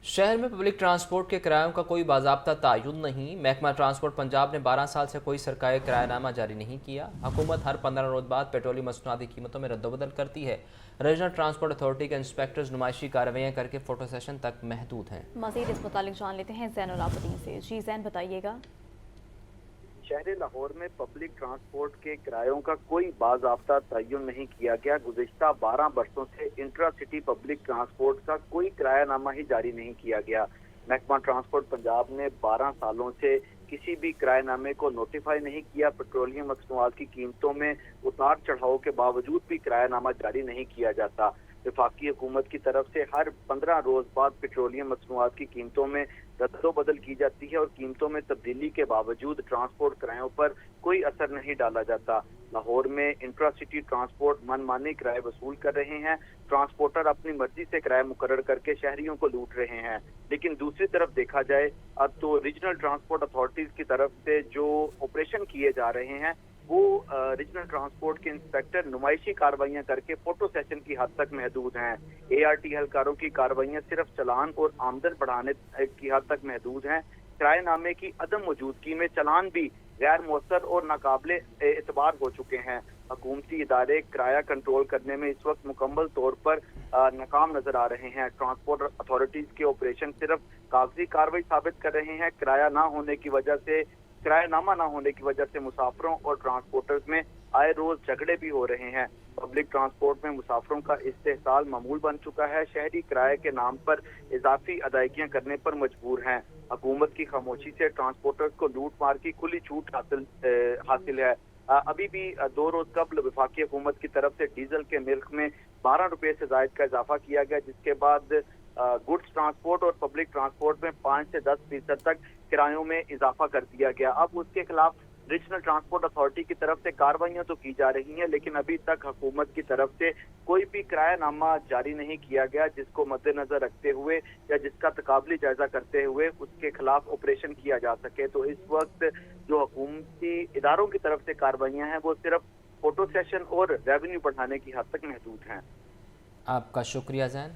शहर में public transport के किरायों का कोई बाज़ाब्ता तयन नहीं। महकमा ट्रांसपोर्ट पंजाब ने 12 साल से कोई सरकारी किरायानामा जारी नहीं किया। हुकूमत हर 15 रोज़ बाद पेट्रोलियम मसनूआत की कीमतों में रद्दबदल करती है। रीजनल ट्रांसपोर्ट अथॉरिटी के इंस्पेक्टर्स नुमाइशी कार्रवाइयाँ करके फ़ोटो सेशन तक महदूद हैं। मज़ीद इस मुतालिक जान लेते हैं ज़ैनुल आबदीन से। जी ज़ैन, बताइएगा। शहर लाहौर में पब्लिक ट्रांसपोर्ट के किरायों का कोई बाज़ाब्ता तयन नहीं किया गया। गुज़िश्ता 12 बरसों से इंट्रा सिटी पब्लिक ट्रांसपोर्ट का कोई किरायानामा ही जारी नहीं किया गया। महकमा ट्रांसपोर्ट पंजाब ने 12 सालों से किसी भी किरायानामे को नोटिफाई नहीं किया। पेट्रोलियम मसनूआत की कीमतों में उतार चढ़ाव के बावजूद भी किरायानामा जारी नहीं किया जाता। वफाकी हुकूमत की तरफ से हर 15 रोज बाद पेट्रोलियम मसनूआत की कीमतों में रद्दोबदल की जाती है और कीमतों में तब्दीली के बावजूद ट्रांसपोर्ट किरायों पर कोई असर नहीं डाला जाता। लाहौर में इंट्रा सिटी ट्रांसपोर्ट मनमाने किराए वसूल कर रहे हैं। ट्रांसपोर्टर अपनी मर्जी से किराया मुकर्रर करके शहरियों को लूट रहे हैं। लेकिन दूसरी तरफ देखा जाए अब तो रीजनल ट्रांसपोर्ट अथॉरिटीज की तरफ से जो ऑपरेशन किए जा रहे हैं वो रीजनल ट्रांसपोर्ट के इंस्पेक्टर नुमाइशी कार्रवाइयां करके फोटो सेशन की हद तक महदूद हैं। एआरटी एहलकारों की कार्रवाइयां सिर्फ चालान और आमदन बढ़ाने की हद तक महदूद हैं। किराएनामे की अदम मौजूदगी में चालान भी गैर मौसर और नाकाबिले एतबार हो चुके हैं। हुकूमती इदारे किराया कंट्रोल करने में इस वक्त मुकम्मल तौर पर नाकाम नजर आ रहे हैं। ट्रांसपोर्ट अथॉरिटीज के ऑपरेशन सिर्फ कागजी कार्रवाई साबित कर रहे हैं। किरायानामा ना होने की वजह से मुसाफिरों और ट्रांसपोर्टर्स में आए रोज झगड़े भी हो रहे हैं। पब्लिक ट्रांसपोर्ट में मुसाफिरों का इस्तेहसाल मामूल बन चुका है। शहरी किराए के नाम पर इजाफी अदायगियां करने पर मजबूर हैं। हुकूमत की खामोशी से ट्रांसपोर्टर्स को लूट मार की खुली छूट हासिल है। अभी भी 2 रोज कबल वफाकी हुकूमत की तरफ से डीजल के मिल्क में 12 रुपए से जायद का इजाफा किया गया, जिसके बाद गुड्स ट्रांसपोर्ट और पब्लिक ट्रांसपोर्ट में 5 से 10% तक किरायों में इजाफा कर दिया गया। अब उसके खिलाफ रीजनल ट्रांसपोर्ट अथॉरिटी की तरफ से कार्रवाइयां तो की जा रही हैं, लेकिन अभी तक हुकूमत की तरफ से कोई भी किरायानामा जारी नहीं किया गया जिसको मद्देनजर रखते हुए या जिसका तकाबली जायजा करते हुए उसके खिलाफ ऑपरेशन किया जा सके। तो इस वक्त जो हुकूमती इदारों की तरफ से कार्रवाइयां हैं वो सिर्फ फोटो सेशन और रेवेन्यू बढ़ाने की हद तक महदूद हैं। आपका शुक्रिया ज़ैन।